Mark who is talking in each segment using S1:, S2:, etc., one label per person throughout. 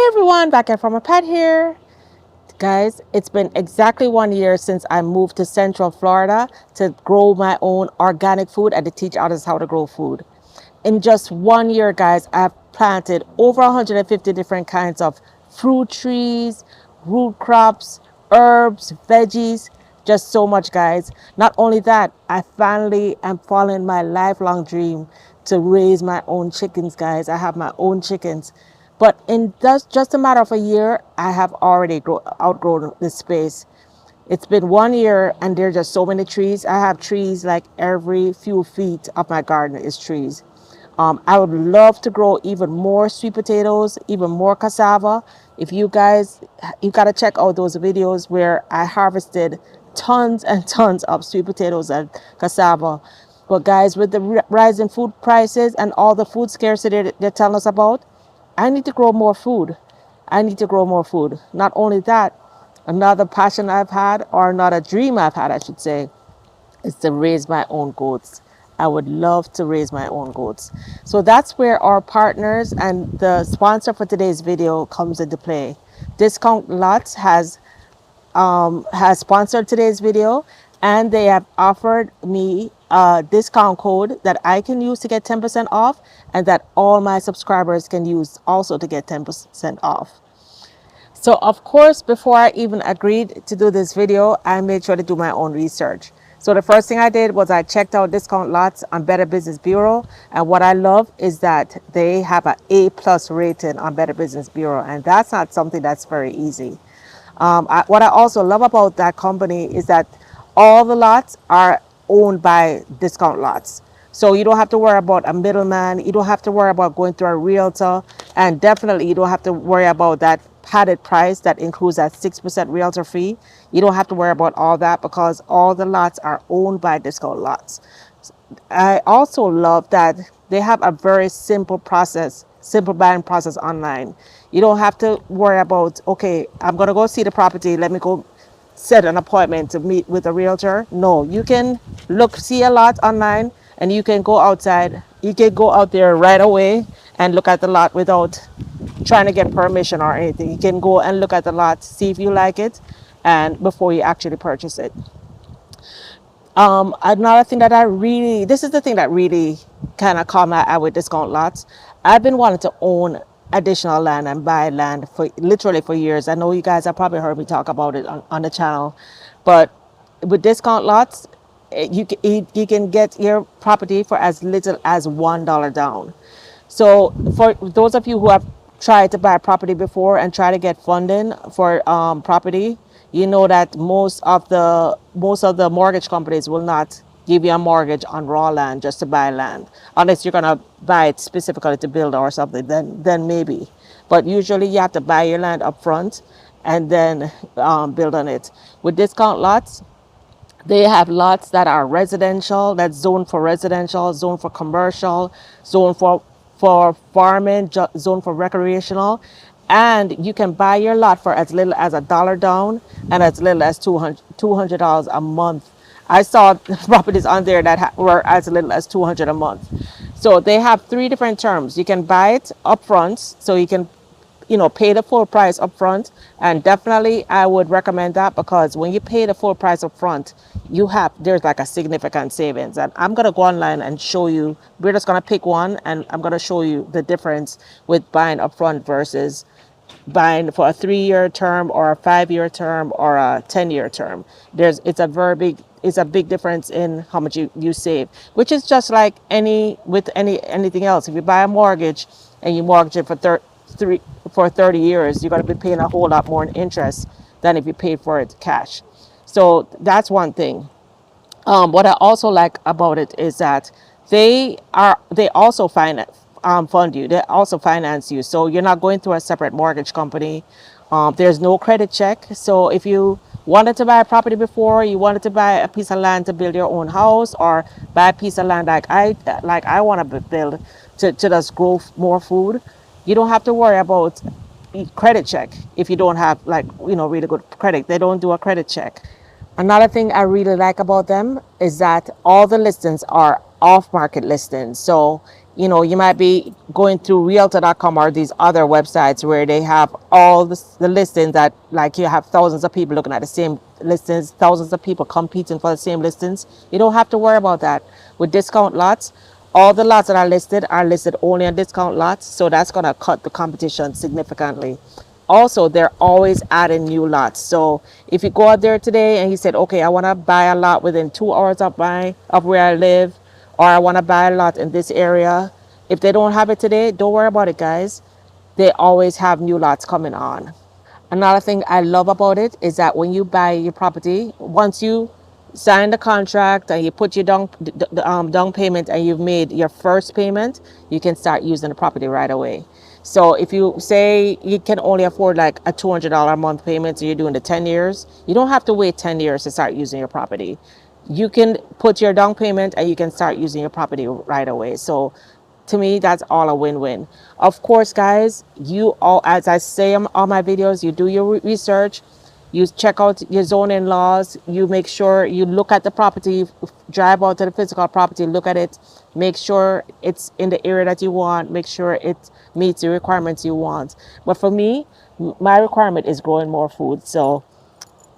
S1: Everyone, back at From a Pet here. Guys, it's been exactly 1 year since I moved to Central Florida to grow my own organic food and to teach others how to grow food. In just 1 year, guys, I've planted over 150 different kinds of fruit trees, root crops, herbs, veggies, just so much, guys. Not only that, I finally am following my lifelong dream to raise my own chickens, guys. I have my own chickens. But in just a matter of a year, I have already outgrown this space. It's been 1 year and there are just so many trees. I have trees like every few feet of my garden is trees. I would love to grow even more sweet potatoes, even more cassava. If you guys, you got to check out those videos where I harvested tons and tons of sweet potatoes and cassava. But guys, with the rise in food prices and all the food scarcity that they're telling us about, I need to grow more food. I need to grow more food. Not only that, another passion I've had, or another dream I've had, I should say, is to raise my own goats. I would love to raise my own goats. So that's where our partners and the sponsor for today's video comes into play. Discount Lots has sponsored today's video, and they have offered me a discount code that I can use to get 10% off, and that all my subscribers can use also to get 10% off. So of course, before I even agreed to do this video, I made sure to do my own research. So the first thing I did was I checked out Discount Lots on Better Business Bureau. And what I love is that they have an A+ rating on Better Business Bureau. And that's not something that's very easy. What I also love about that company is that all the lots are owned by Discount Lots. So you don't have to worry about a middleman. You don't have to worry about going through a realtor. And definitely you don't have to worry about that padded price that includes that 6% realtor fee. You don't have to worry about all that because all the lots are owned by Discount Lots. I also love that they have a very simple process, simple buying process online. You don't have to worry about, okay, I'm going to go see the property. Let me go set an appointment to meet with a realtor. No, you can see a lot online and you can go outside. You can go out there right away and look at the lot without trying to get permission or anything. You can go and look at the lot, see if you like it, and before you actually purchase it. Another thing that this is the thing that really kind of caught my eye with Discount Lots. I've been wanting to own additional land and buy land for literally for years. I know you guys have probably heard me talk about it on the channel, but with Discount Lots, you can get your property for as little as $1 down. So for those of you who have tried to buy property before and try to get funding for property, you know that most of the mortgage companies will not give you a mortgage on raw land just to buy land, unless you're gonna buy it specifically to build or something. Then maybe, but usually you have to buy your land up front and then build on it. With Discount Lots, they have lots that are residential, that's zoned for residential, zoned for commercial, zoned for farming, zoned for recreational. And you can buy your lot for as little as $1 down and as little as $200 a month. I saw properties on there that were as little as $200 a month. So they have three different terms. You can buy it up front, so you can pay the full price up front. And definitely I would recommend that, because when you pay the full price up front, there's like a significant savings. And I'm going to go online and show you. We're just going to pick one and I'm going to show you the difference with buying up front versus buying for a 3-year term or a 5-year term or a 10-year term. It's a big difference in how much you save, which is just like anything else. If you buy a mortgage and you mortgage it for 30 years, you're going to be paying a whole lot more in interest than if you paid for it cash. So that's one thing. What I also like about it is that they also fund you. They also finance you. So you're not going through a separate mortgage company. There's no credit check. So if you wanted to buy a property before, you wanted to buy a piece of land to build your own house, or buy a piece of land like I want to build to just grow more food, you don't have to worry about credit check. If you don't have really good credit, they don't do a credit check. Another thing I really like about them is that all the listings are off-market listings. So You know, you might be going through realtor.com or these other websites where they have all the listings that, like, you have thousands of people looking at the same listings, thousands of people competing for the same listings. You don't have to worry about that. With discount lots, all the lots that are listed only on discount lots. So that's going to cut the competition significantly. Also, they're always adding new lots. So if you go out there today and you said, okay, I want to buy a lot within 2 hours of where I live, or I want to buy a lot in this area, if they don't have it today, don't worry about it, guys. They always have new lots coming on. Another thing I love about it is that when you buy your property, once you sign the contract and you put your down payment and you've made your first payment, you can start using the property right away. So if you say you can only afford like a $200 a month payment, so you're doing the 10 years, you don't have to wait 10 years to start using your property. You can put your down payment and you can start using your property right away. So to me, that's all a win-win. Of course, guys, you all, as I say in all my videos, you do your research, you check out your zoning laws, you make sure you look at the property, drive out to the physical property, look at it, make sure it's in the area that you want, make sure it meets the requirements you want. But for me, my requirement is growing more food. So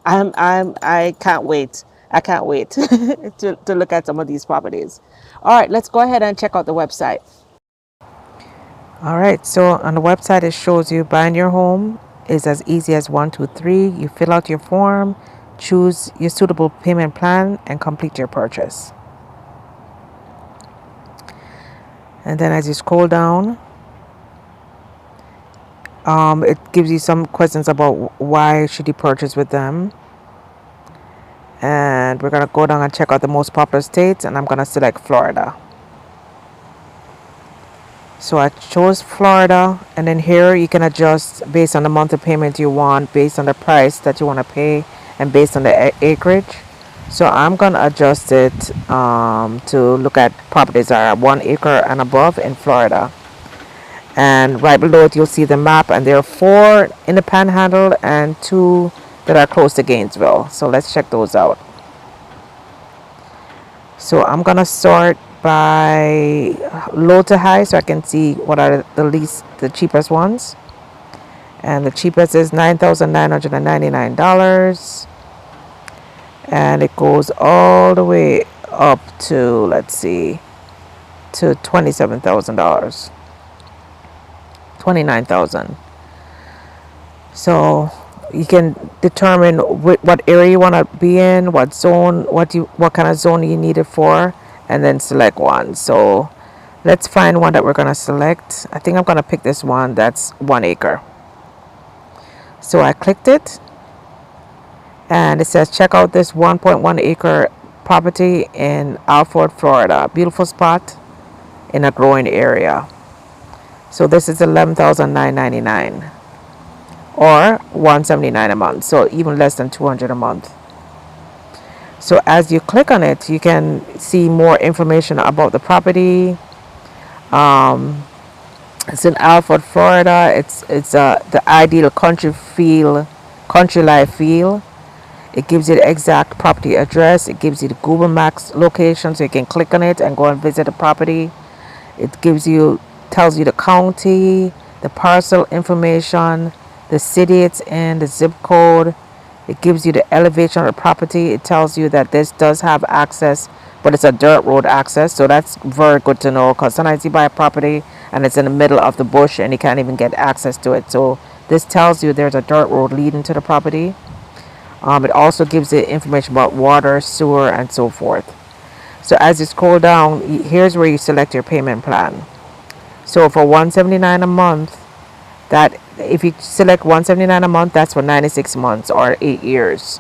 S1: I can't wait. I can't wait to look at some of these properties. All right, let's go ahead and check out the website. All right, so on the website, it shows you buying your home is as easy as 1, 2, 3. You fill out your form, choose your suitable payment plan, and complete your purchase. And then as you scroll down, it gives you some questions about why should you purchase with them. And we're going to go down and check out the most popular states, and I'm going to select Florida. So I chose Florida, and then here you can adjust based on the monthly payment you want, based on the price that you want to pay, and based on the acreage. So I'm going to adjust it to look at properties that are 1 acre and above in Florida. And right below it, you'll see the map, and there are 4 in the Panhandle and 2 that are close to Gainesville. So let's check those out. So I'm going to sort by low to high so I can see what are the cheapest ones. And the cheapest is $9,999. And it goes all the way up to, let's see, to $27,000. 29,000. So you can determine what area you want to be in, what zone, what kind of zone you need it for, and then select one. So let's find one that we're going to select. I think I'm going to pick this one that's 1 acre. So I clicked it, and it says check out this 1.1 acre property in Alford, Florida. Beautiful spot in a growing area. So this is $11,999 or $179 a month. So even less than $200 a month. So as you click on it, you can see more information about the property. It's in Alford, Florida. It's the ideal country life feel. It gives you the exact property address. It gives you the Google Maps location, so you can click on it and go and visit the property. It tells you the county, the parcel information, the city it's in, the zip code. It gives you the elevation of the property. It tells you that this does have access, but it's a dirt road access. So that's very good to know, because sometimes you buy a property and it's in the middle of the bush and you can't even get access to it. So this tells you there's a dirt road leading to the property. It also gives you information about water, sewer, and so forth. So as you scroll down, here's where you select your payment plan. So for $179 a month, that if you select $179 a month, that's for 96 months or 8 years.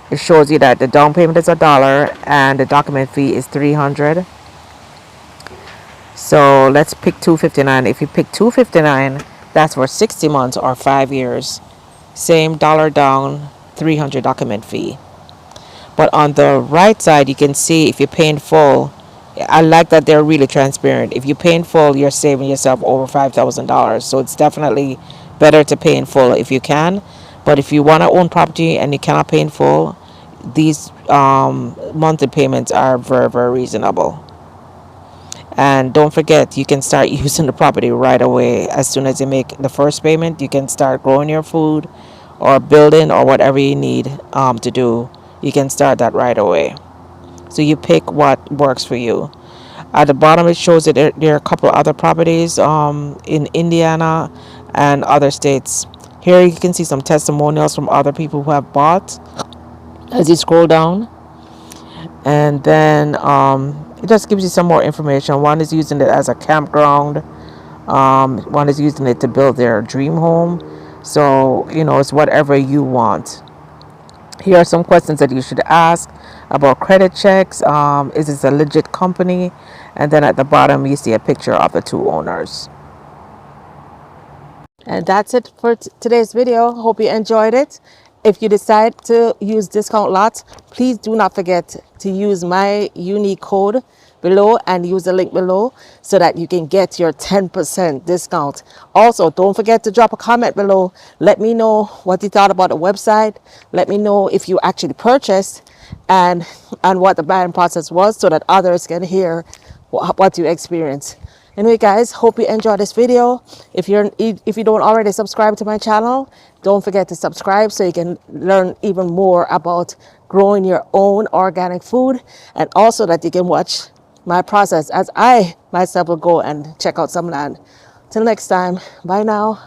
S1: It shows you that the down payment is $1 and the document fee is $300. So let's pick $259. If you pick $259, that's for 60 months or 5 years. Same dollar down, $300 document fee. But on the right side, you can see if you're paying full. I like that they're really transparent. If you pay in full, you're saving yourself over $5,000. So it's definitely better to pay in full if you can. But if you want to own property and you cannot pay in full, these monthly payments are very, very reasonable. And don't forget, you can start using the property right away. As soon as you make the first payment, you can start growing your food or building or whatever you need to do. You can start that right away. So you pick what works for you. At the bottom, it shows that there are a couple of other properties in Indiana and other states. Here you can see some testimonials from other people who have bought as you scroll down. And then it just gives you some more information. One is using it as a campground. One is using it to build their dream home. So, it's whatever you want. Here are some questions that you should ask about credit checks. Is this a legit company? And then at the bottom, you see a picture of the two owners. And that's it for today's video. Hope you enjoyed it. If you decide to use discount lots, please do not forget to use my unique code below and use the link below so that you can get your 10% discount. Also, don't forget to drop a comment below. Let me know what you thought about the website. Let me know if you actually purchased and what the buying process was so that others can hear what you experienced. Anyway, guys, hope you enjoyed this video. If you don't already subscribe to my channel, don't forget to subscribe so you can learn even more about growing your own organic food, and also that you can watch my process as I myself will go and check out some land. Till next time, bye now.